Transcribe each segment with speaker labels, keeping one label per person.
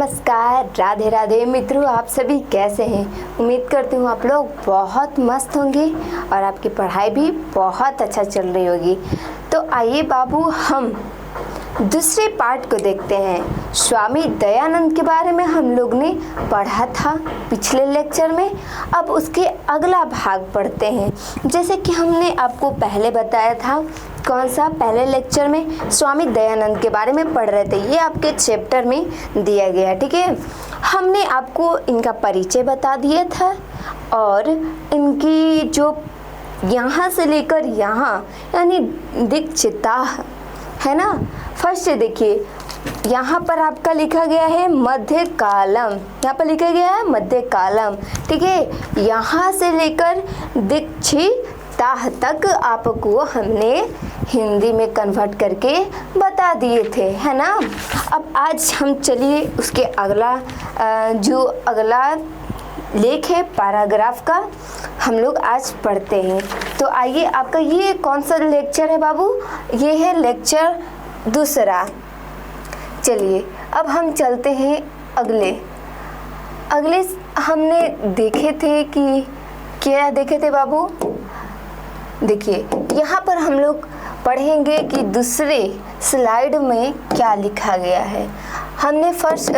Speaker 1: नमस्कार, राधे राधे मित्रों। आप सभी कैसे हैं? उम्मीद करती हूँ आप लोग बहुत मस्त होंगे और आपकी पढ़ाई भी बहुत अच्छा चल रही होगी। तो आइए बाबू, हम दूसरे पार्ट को देखते हैं। स्वामी दयानंद के बारे में हम लोग ने पढ़ा था पिछले लेक्चर में। अब उसके अगला भाग पढ़ते हैं। जैसे कि हमने आपको पहले बताया था, कौन सा, पहले लेक्चर में स्वामी दयानंद के बारे में पढ़ रहे थे। ये आपके चैप्टर में दिया गया, ठीक है। हमने आपको इनका परिचय बता दिया था और इनकी जो यहाँ से लेकर यहाँ यानी दीक्षिताह है ना। फर्स्ट देखिए, यहाँ पर आपका लिखा गया है मध्य कालम, यहाँ पर लिखा गया है मध्य कालम, ठीक है। यहाँ से लेकर दीक्षिताह तक आपको हमने हिंदी में कन्वर्ट करके बता दिए थे, है ना। अब आज हम चलिए उसके अगला जो अगला लेख है पैराग्राफ का, हम लोग आज पढ़ते हैं। तो आइए, आपका ये कौन सा लेक्चर है बाबू? ये है लेक्चर दूसरा। चलिए अब हम चलते हैं अगले हमने देखे थे कि क्या देखे थे बाबू? देखिए यहाँ पर हम लोग पढ़ेंगे कि दूसरे स्लाइड में क्या लिखा गया है। हमने फर्स्ट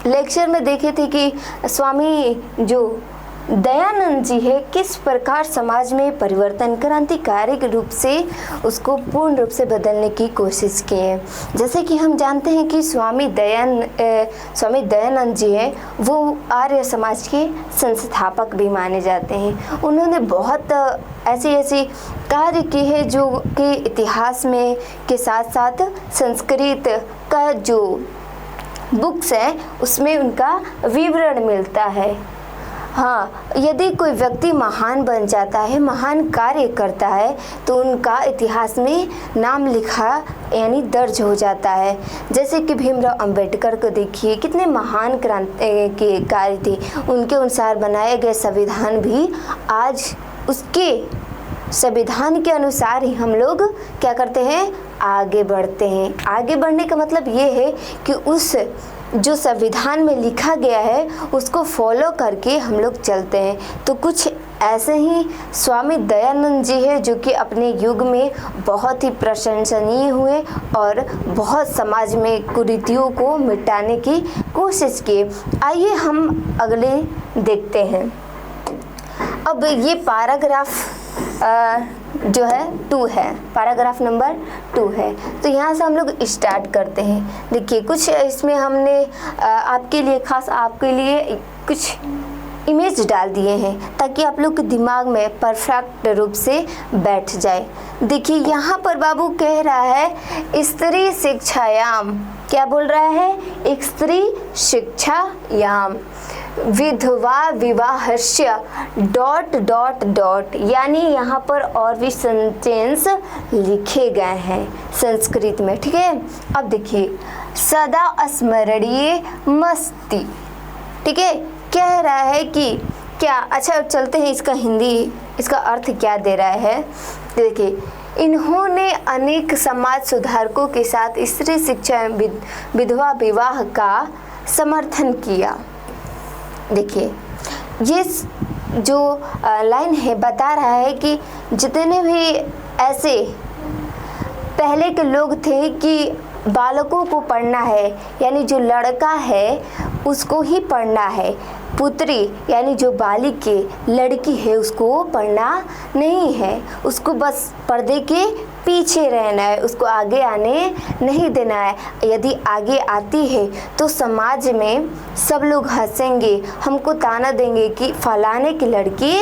Speaker 1: लेक्चर में देखे थे कि स्वामी जो दयानंद जी है किस प्रकार समाज में परिवर्तन क्रांतिकारी रूप से उसको पूर्ण रूप से बदलने की कोशिश की है। जैसे कि हम जानते हैं कि स्वामी दयानंद जी है वो आर्य समाज के संस्थापक भी माने जाते हैं। उन्होंने बहुत ऐसी कार्य की है जो कि इतिहास में के साथ साथ संस्कृत का जो बुक्स है उसमें उनका विवरण मिलता है। हाँ, यदि कोई व्यक्ति महान बन जाता है, महान कार्य करता है, तो उनका इतिहास में नाम लिखा यानी दर्ज हो जाता है। जैसे कि भीमराव अंबेडकर को देखिए, कितने महान क्रांति के कार्य थे। उनके अनुसार बनाए गए संविधान भी आज उसके संविधान के अनुसार ही हम लोग क्या करते हैं, आगे बढ़ते हैं। आगे बढ़ने का मतलब ये है कि उस जो संविधान में लिखा गया है उसको फॉलो करके हम लोग चलते हैं। तो कुछ ऐसे ही स्वामी दयानंद जी है जो कि अपने युग में बहुत ही प्रशंसनीय हुए और बहुत समाज में कुरीतियों को मिटाने की कोशिश की। आइए हम अगले देखते हैं। अब ये पैराग्राफ जो है 2 है, पैराग्राफ नंबर 2 है। तो यहाँ से हम लोग स्टार्ट करते हैं। देखिए कुछ इसमें हमने आपके लिए, खास आपके लिए कुछ इमेज डाल दिए हैं ताकि आप लोग के दिमाग में परफेक्ट रूप से बैठ जाए। देखिए यहाँ पर बाबू कह रहा है स्त्री शिक्षायाम, क्या बोल रहा है? एक स्त्री शिक्षायाम विधवा विवाहस्य ... यानी यहाँ पर और भी सेंटेंस लिखे गए हैं संस्कृत में, ठीक है। अब देखिए सदा स्मरणीय मस्ती, ठीक है। कह रहा है कि क्या, अच्छा चलते हैं इसका हिंदी, इसका अर्थ क्या दे रहा है। देखिए, इन्होंने अनेक समाज सुधारकों के साथ स्त्री शिक्षा विधवा विवाह का समर्थन किया। देखिए ये जो लाइन है बता रहा है कि जितने भी ऐसे पहले के लोग थे कि बालकों को पढ़ना है, यानी जो लड़का है उसको ही पढ़ना है, पुत्री यानी जो बालिक लड़की है उसको पढ़ना नहीं है, उसको बस पर्दे के पीछे रहना है, उसको आगे आने नहीं देना है। यदि आगे आती है तो समाज में सब लोग हंसेंगे, हमको ताना देंगे कि फलाने की लड़की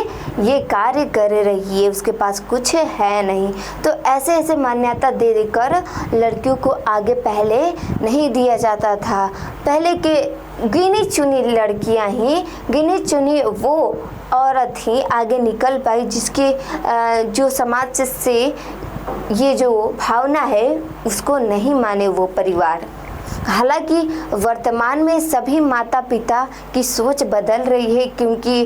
Speaker 1: ये कार्य कर रही है, उसके पास कुछ है नहीं। तो ऐसे ऐसे मान्यता दे देकर लड़कियों को आगे पहले नहीं दिया जाता था। पहले के गिनी चुनी लड़कियां ही, गिनी चुनी वो औरत ही आगे निकल पाई जिसके जो समाज से ये जो भावना है उसको नहीं माने वो परिवार, हालांकि वर्तमान में सभी माता पिता की सोच बदल रही है, क्योंकि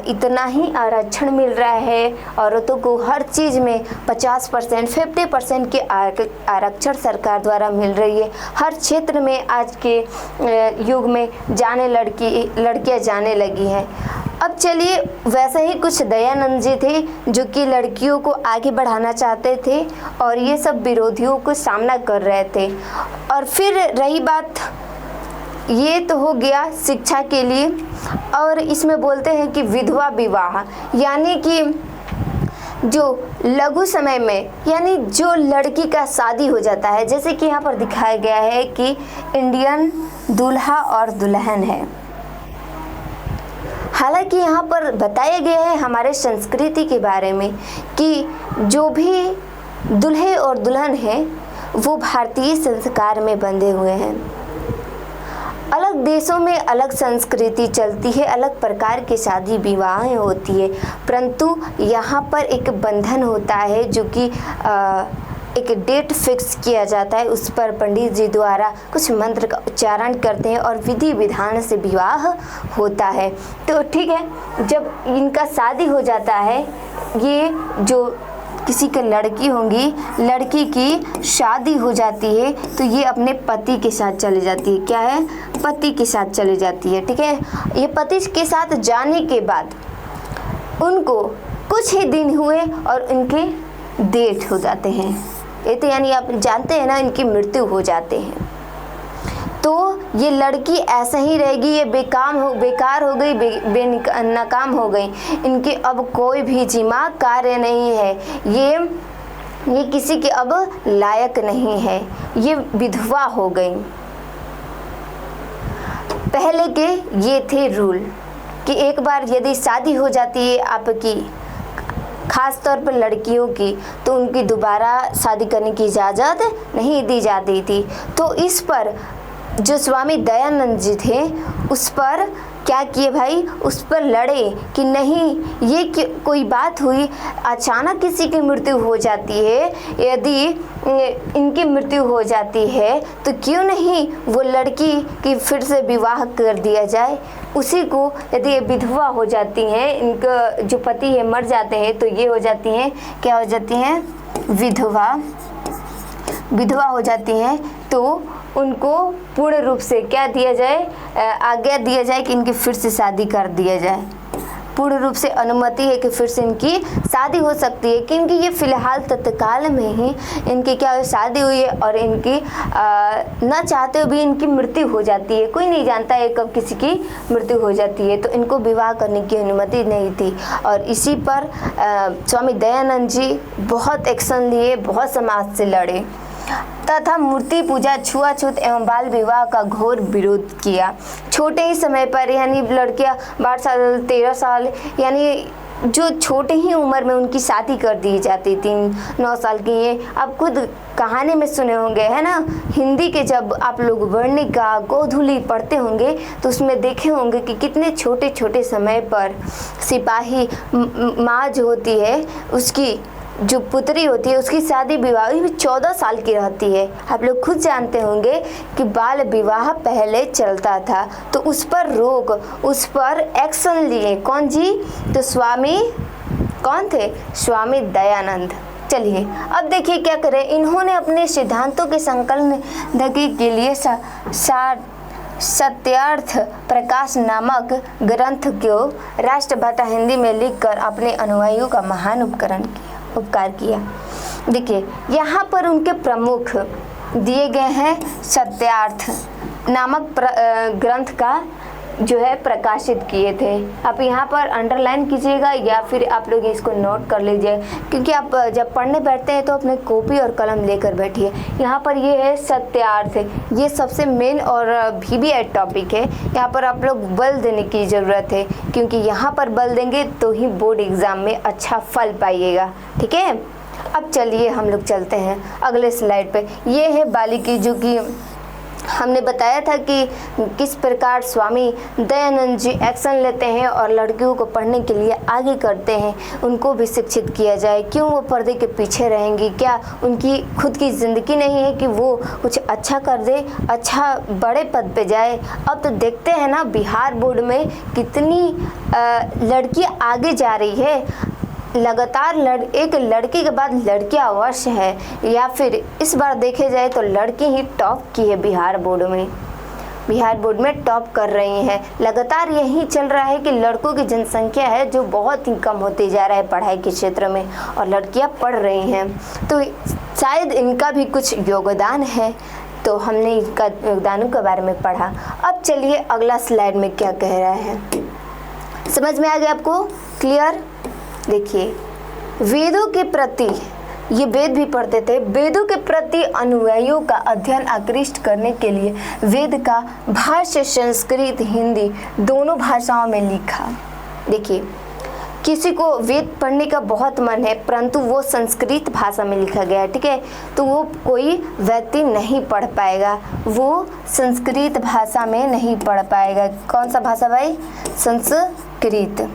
Speaker 1: इतना ही आरक्षण मिल रहा है औरतों को हर चीज़ में 50%, 50% के आरक्षण सरकार द्वारा मिल रही है। हर क्षेत्र में आज के युग में लड़कियां जाने लगी हैं। अब चलिए, वैसे ही कुछ दयानंद जी थे जो कि लड़कियों को आगे बढ़ाना चाहते थे और ये सब विरोधियों को सामना कर रहे थे। और फिर रही बात, ये तो हो गया शिक्षा के लिए, और इसमें बोलते हैं कि विधवा विवाह, यानी कि जो लघु समय में, यानी जो लड़की का शादी हो जाता है, जैसे कि यहाँ पर दिखाया गया है कि इंडियन दूल्हा और दुल्हन है। हालांकि यहाँ पर बताया गया है हमारे संस्कृति के बारे में कि जो भी दूल्हे और दुल्हन है वो भारतीय संस्कार में बंधे हुए हैं। अलग देशों में अलग संस्कृति चलती है, अलग प्रकार की शादी विवाहें होती है, परंतु यहाँ पर एक बंधन होता है जो कि एक डेट फिक्स किया जाता है, उस पर पंडित जी द्वारा कुछ मंत्र का उच्चारण करते हैं और विधि विधान से विवाह होता है। तो ठीक है, जब इनका शादी हो जाता है, ये जो किसी की लड़की होंगी, लड़की की शादी हो जाती है तो ये अपने पति के साथ चली जाती है। क्या है? पति के साथ चली जाती है। ठीक है, ये पति के साथ जाने के बाद उनको कुछ ही दिन हुए और इनके डेथ हो जाते हैं। ये तो यानी आप जानते हैं ना, इनकी मृत्यु हो जाते हैं। तो ये लड़की ऐसा ही रहेगी, ये बेकार हो गई, नाकाम हो गई, इनके अब कोई भी जिम्मा कार्य नहीं है, ये किसी के अब लायक नहीं है, ये विधवा हो गई। पहले के ये थे रूल कि एक बार यदि शादी हो जाती है आपकी, खास तौर पर लड़कियों की, तो उनकी दोबारा शादी करने की इजाज़त नहीं दी जाती थी। तो इस पर जो स्वामी दयानंद जी थे उस पर क्या किए भाई, उस पर लड़े कि नहीं, ये कोई बात हुई, अचानक किसी की मृत्यु हो जाती है, यदि इनकी मृत्यु हो जाती है तो क्यों नहीं वो लड़की की फिर से विवाह कर दिया जाए। उसी को यदि ये विधवा हो जाती हैं, इनका जो पति है मर जाते हैं, तो ये हो जाती हैं, क्या हो जाती हैं, विधवा हो जाती हैं। तो उनको पूर्ण रूप से क्या दिया जाए, आज्ञा दिया जाए कि इनकी फिर से शादी कर दिया जाए। पूर्ण रूप से अनुमति है कि फिर से इनकी शादी हो सकती है, क्योंकि ये फिलहाल तत्काल में ही इनकी क्या शादी हुई है और इनकी न चाहते हुए भी इनकी मृत्यु हो जाती है। कोई नहीं जानता है कब किसी की मृत्यु हो जाती है, तो इनको विवाह करने की अनुमति नहीं थी। और इसी पर स्वामी दयानंद जी बहुत एक्शन लिए, बहुत समाज से लड़े तथा मूर्ति पूजा, छुआछूत एवं बाल विवाह का घोर विरोध किया। छोटे ही समय पर, यानी लड़कियां 12 साल 13 साल, यानी जो छोटे ही उम्र में उनकी शादी कर दी जाती थी, 9 साल की। ये आप खुद कहानी में सुने होंगे, है ना, हिंदी के जब आप लोग वर्णिका गोधूली पढ़ते होंगे तो उसमें देखे होंगे कि कितने छोटे छोटे समय पर सिपाही माँ जो होती है, उसकी जो पुत्री होती है, उसकी शादी विवाह भी 14 साल की रहती है। आप लोग खुद जानते होंगे कि बाल विवाह पहले चलता था, तो उस पर रोक, उस पर एक्शन लिए कौन जी, तो स्वामी कौन थे, स्वामी दयानंद। चलिए अब देखिए क्या करें, इन्होंने अपने सिद्धांतों के संकलन के लिए सत्यार्थ प्रकाश नामक ग्रंथ को राष्ट्रभाषा हिंदी में लिखकर अपने अनुयायियों का महान उपकार किया। देखिए यहाँ पर उनके प्रमुख दिए गए हैं, सत्यार्थ नामक ग्रंथ का जो है प्रकाशित किए थे। आप यहाँ पर अंडरलाइन कीजिएगा या फिर आप लोग इसको नोट कर लीजिए, क्योंकि आप जब पढ़ने बैठते हैं तो अपने कॉपी और कलम लेकर बैठिए। यहाँ पर ये है सत्यार्थ, ये सबसे मेन और VBI टॉपिक है। यहाँ पर आप लोग बल देने की ज़रूरत है, क्योंकि यहाँ पर बल देंगे तो ही बोर्ड एग्ज़ाम में अच्छा फल पाइएगा। ठीक है, अब चलिए हम लोग चलते हैं अगले स्लाइड पे। ये है बालिकी, जो कि हमने बताया था कि किस प्रकार स्वामी दयानंद जी एक्शन लेते हैं और लड़कियों को पढ़ने के लिए आगे करते हैं, उनको भी शिक्षित किया जाए। क्यों वो पर्दे के पीछे रहेंगी? क्या उनकी खुद की ज़िंदगी नहीं है कि वो कुछ अच्छा कर दे, अच्छा बड़े पद पे जाए? अब तो देखते हैं ना बिहार बोर्ड में कितनी लड़कियाँ आगे जा रही है। लगातार एक लड़की के बाद लड़कियां अवश्य है, या फिर इस बार देखे जाए तो लड़की ही टॉप की है बिहार बोर्ड में। बिहार बोर्ड में टॉप कर रही हैं। लगातार यही चल रहा है कि लड़कों की जनसंख्या है जो बहुत ही कम होती जा रहा है पढ़ाई के क्षेत्र में, और लड़कियां पढ़ रही हैं, तो शायद इनका भी कुछ योगदान है। तो हमने इनका योगदानों के बारे में पढ़ा। अब चलिए अगला स्लाइड में क्या कह रहा है, समझ में आ गया आपको? क्लियर? देखिए, वेदों के प्रति, ये वेद भी पढ़ते थे, वेदों के प्रति अनुयायियों का अध्ययन आकृष्ट करने के लिए वेद का भाष्य संस्कृत हिंदी दोनों भाषाओं में लिखा। देखिए, किसी को वेद पढ़ने का बहुत मन है परंतु वो संस्कृत भाषा में लिखा गया है, ठीक है, तो वो कोई व्यक्ति नहीं पढ़ पाएगा, वो संस्कृत भाषा में नहीं पढ़ पाएगा। कौन सा भाषा भाई? संस्कृत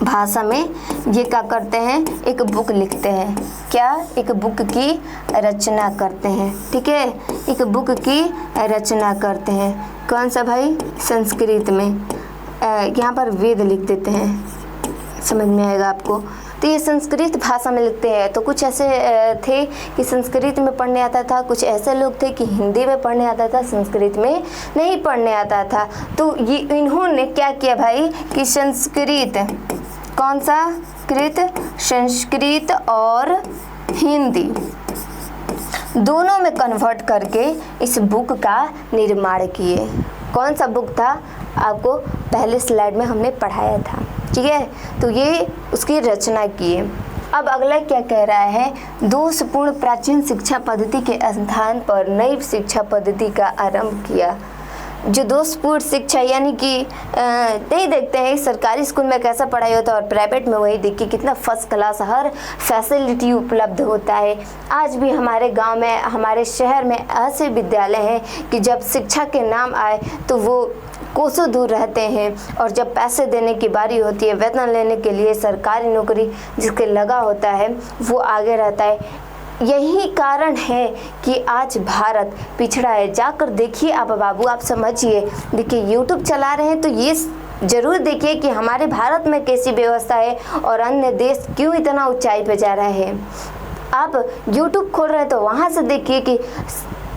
Speaker 1: भाषा में ये क्या करते हैं, एक बुक लिखते हैं। क्या? एक बुक की रचना करते हैं, ठीक है, एक बुक की रचना करते हैं। कौन सा भाई? संस्कृत में। यहाँ पर वेद लिख देते हैं, समझ में आएगा आपको? तो ये संस्कृत भाषा में लिखते हैं। तो कुछ ऐसे थे कि संस्कृत में पढ़ने आता था, कुछ ऐसे लोग थे कि हिंदी में पढ़ने आता था, संस्कृत में नहीं पढ़ने आता था। तो ये इन्होंने क्या किया भाई कि संस्कृत, कौन सा कृत? संस्कृत और हिंदी दोनों में कन्वर्ट करके इस बुक का निर्माण किए। कौन सा बुक था? आपको पहले स्लाइड में हमने पढ़ाया था, ठीक है, तो ये उसकी रचना किए। अब अगला क्या कह रहा है, दोषपूर्ण प्राचीन शिक्षा पद्धति के स्थान पर नई शिक्षा पद्धति का आरंभ किया। जो दोषपूर्ण शिक्षा यानी कि नहीं देखते हैं सरकारी स्कूल में कैसा पढ़ाई होता है और प्राइवेट में वही देखिए कितना फर्स्ट क्लास हर फैसिलिटी उपलब्ध होता है। आज भी हमारे गांव में, हमारे शहर में ऐसे विद्यालय हैं कि जब शिक्षा के नाम आए तो वो कोसों दूर रहते हैं, और जब पैसे देने की बारी होती है, वेतन लेने के लिए, सरकारी नौकरी जिसके लगा होता है वो आगे रहता है। यही कारण है कि आज भारत पिछड़ा है। जाकर देखिए आप बाबू, आप समझिए। देखिए यूट्यूब चला रहे हैं तो ये ज़रूर देखिए कि हमारे भारत में कैसी व्यवस्था है और अन्य देश क्यों इतना ऊंचाई पे जा रहा है। आप यूट्यूब खोल रहे हैं तो वहाँ से देखिए कि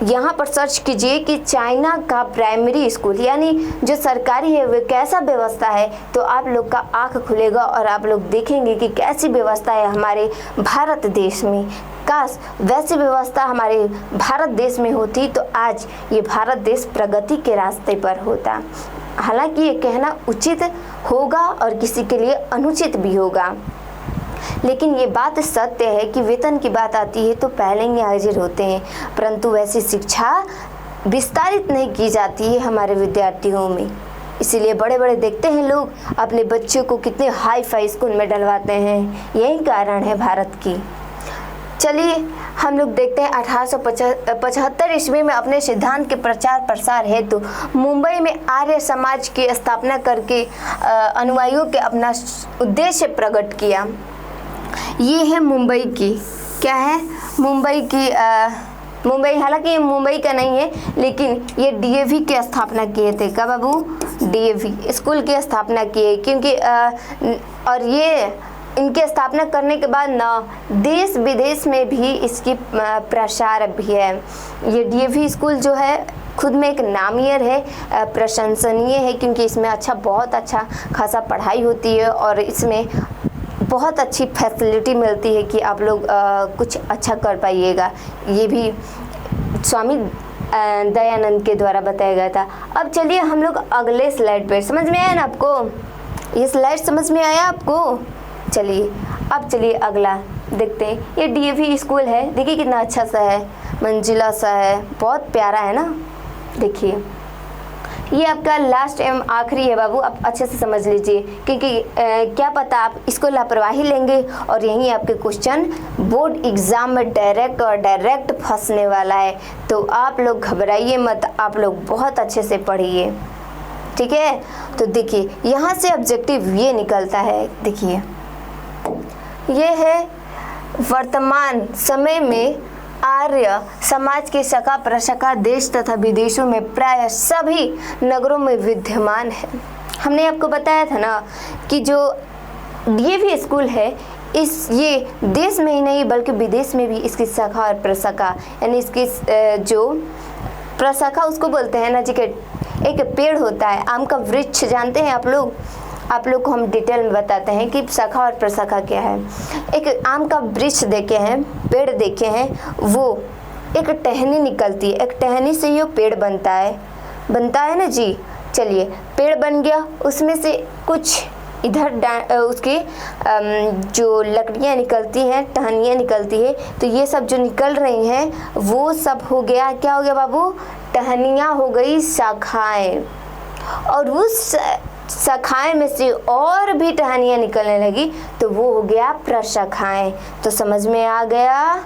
Speaker 1: यहाँ पर सर्च कीजिए कि चाइना का प्राइमरी स्कूल यानी जो सरकारी है वो कैसा व्यवस्था है, तो आप लोग का आँख खुलेगा और आप लोग देखेंगे कि कैसी व्यवस्था है हमारे भारत देश में। काश वैसी व्यवस्था हमारे भारत देश में होती तो आज ये भारत देश प्रगति के रास्ते पर होता। हालांकि ये कहना उचित होगा और किसी के लिए अनुचित भी होगा, लेकिन ये बात सत्य है कि वेतन की बात आती है तो पहले ही हाजिर होते हैं, परंतु वैसी शिक्षा विस्तारित नहीं की जाती है हमारे विद्यार्थियों में। इसीलिए बड़े बड़े देखते हैं लोग अपने बच्चों को कितने हाई फाई स्कूल में डलवाते हैं, यही कारण है भारत की। चलिए हम लोग देखते हैं 1875 ईस्वी में अपने सिद्धांत के प्रचार प्रसार हेतु मुंबई में आर्य समाज की स्थापना करके अनुयायियों के अपना उद्देश्य प्रकट किया। ये है मुंबई की, क्या है मुंबई की मुंबई, हालांकि ये मुंबई का नहीं है लेकिन ये डीएवी की स्थापना किए थे। क्या बाबू? डीएवी स्कूल की स्थापना किए, क्योंकि और ये इनकी स्थापना करने के बाद न देश विदेश में भी इसकी प्रसार भी है। ये डीएवी स्कूल जो है खुद में एक नामियर है, प्रशंसनीय है, क्योंकि इसमें बहुत अच्छा खासा पढ़ाई होती है और इसमें बहुत अच्छी फैसिलिटी मिलती है कि आप लोग कुछ अच्छा कर पाइएगा। ये भी स्वामी दयानंद के द्वारा बताया गया था। अब चलिए हम लोग अगले स्लाइड पे, समझ में आया ना आपको? ये स्लाइड समझ में आया आपको? चलिए अब चलिए अगला देखते हैं। ये डीएवी स्कूल है, देखिए कितना अच्छा सा है, मंजिला सा है, बहुत प्यारा है ना। देखिए ये आपका लास्ट एवं आखिरी है बाबू, आप अच्छे से समझ लीजिए, क्योंकि क्या पता आप इसको लापरवाही लेंगे और यहीं आपके क्वेश्चन बोर्ड एग्जाम में डायरेक्ट फंसने वाला है। तो आप लोग घबराइए मत, आप लोग बहुत अच्छे से पढ़िए, ठीक है। तो देखिए यहाँ से ऑब्जेक्टिव ये निकलता है, देखिए ये है वर्तमान समय में आर्य समाज के शाखा प्रशाखा देश तथा विदेशों में प्राय सभी नगरों में विद्यमान है। हमने आपको बताया था ना कि जो डीएवी स्कूल है ये देश में ही नहीं बल्कि विदेश में भी इसकी शाखा और प्रशाखा, यानी इसकी जो प्रशाखा उसको बोलते हैं ना जी, के एक पेड़ होता है आम का वृक्ष, जानते हैं आप लोग को हम डिटेल में बताते हैं कि शाखा और प्रशाखा क्या है। एक आम का वृक्ष देखे हैं, पेड़ देखे हैं, वो एक टहनी निकलती है, एक टहनी से ही वो पेड़ बनता है ना जी। चलिए पेड़ बन गया, उसमें से कुछ इधर उसकी जो लकड़ियाँ निकलती हैं, टहनियाँ निकलती है, तो ये सब जो निकल रही हैं वो सब हो गया, क्या हो गया बाबू, टहनियाँ हो गई शाखाएं, और उस शाखाएं में से और भी टहनियाँ निकलने लगी तो वो हो गया प्रशाखाएं। तो समझ में आ गया,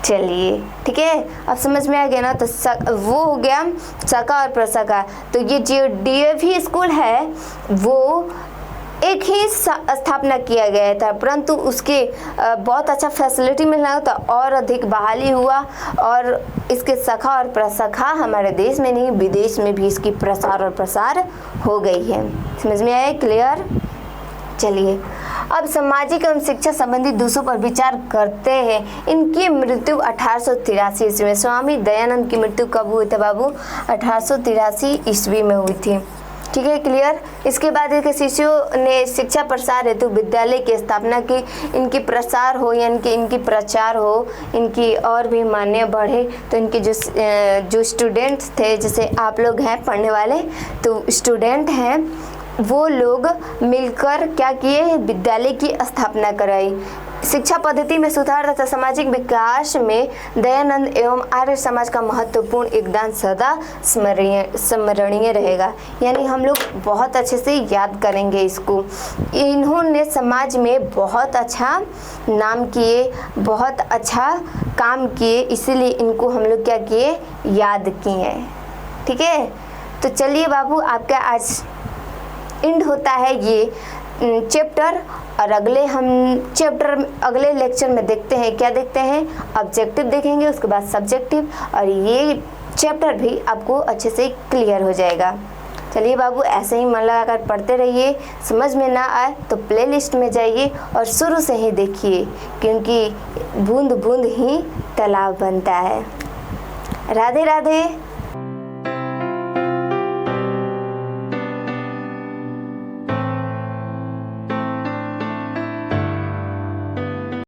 Speaker 1: चलिए ठीक है, अब समझ में आ गया ना। तो वो हो गया शाखा और प्रशाखा। तो ये जो डीएवी स्कूल है वो एक ही स्थापना किया गया था, परंतु उसके बहुत अच्छा फैसिलिटी मिलना था और अधिक बहाली हुआ, और इसके शाखा और प्रशाखा हमारे देश में नहीं विदेश में भी इसकी प्रसार और प्रसार हो गई है। समझ में आया, क्लियर। चलिए अब सामाजिक एवं शिक्षा संबंधी दूसरों पर विचार करते हैं। इनकी मृत्यु 1883 ईस्वी में, स्वामी दयानंद की मृत्यु कब हुई थी बाबू, 1883 ईस्वी में हुई थी, ठीक है, क्लियर। इसके बाद इनके शिष्यों ने शिक्षा प्रसार हेतु विद्यालय की स्थापना की, इनकी प्रसार हो यानी कि इनकी प्रचार हो, इनकी और भी मान्य बढ़े। तो इनके जो स्टूडेंट्स थे, जैसे आप लोग हैं पढ़ने वाले, तो स्टूडेंट हैं वो लोग मिलकर क्या किए, विद्यालय की स्थापना कराई। शिक्षा पद्धति में सुधार तथा सामाजिक विकास में दयानंद एवं आर्य समाज का महत्वपूर्ण योगदान सदा स्मरणीय रहेगा, यानी हम लोग बहुत अच्छे से याद करेंगे इसको। इन्होंने समाज में बहुत अच्छा नाम किए, बहुत अच्छा काम किए, इसीलिए इनको हम लोग क्या किए, याद किए, ठीक है। तो चलिए बाबू, आपका आज एंड होता है ये चैप्टर, और अगले लेक्चर में देखते हैं, क्या देखते हैं, ऑब्जेक्टिव देखेंगे, उसके बाद सब्जेक्टिव, और ये चैप्टर भी आपको अच्छे से क्लियर हो जाएगा। चलिए बाबू, ऐसे ही मन लगाकर पढ़ते रहिए, समझ में ना आए तो प्लेलिस्ट में जाइए और शुरू से ही देखिए, क्योंकि बूंद बूंद ही तालाब बनता है। राधे राधे।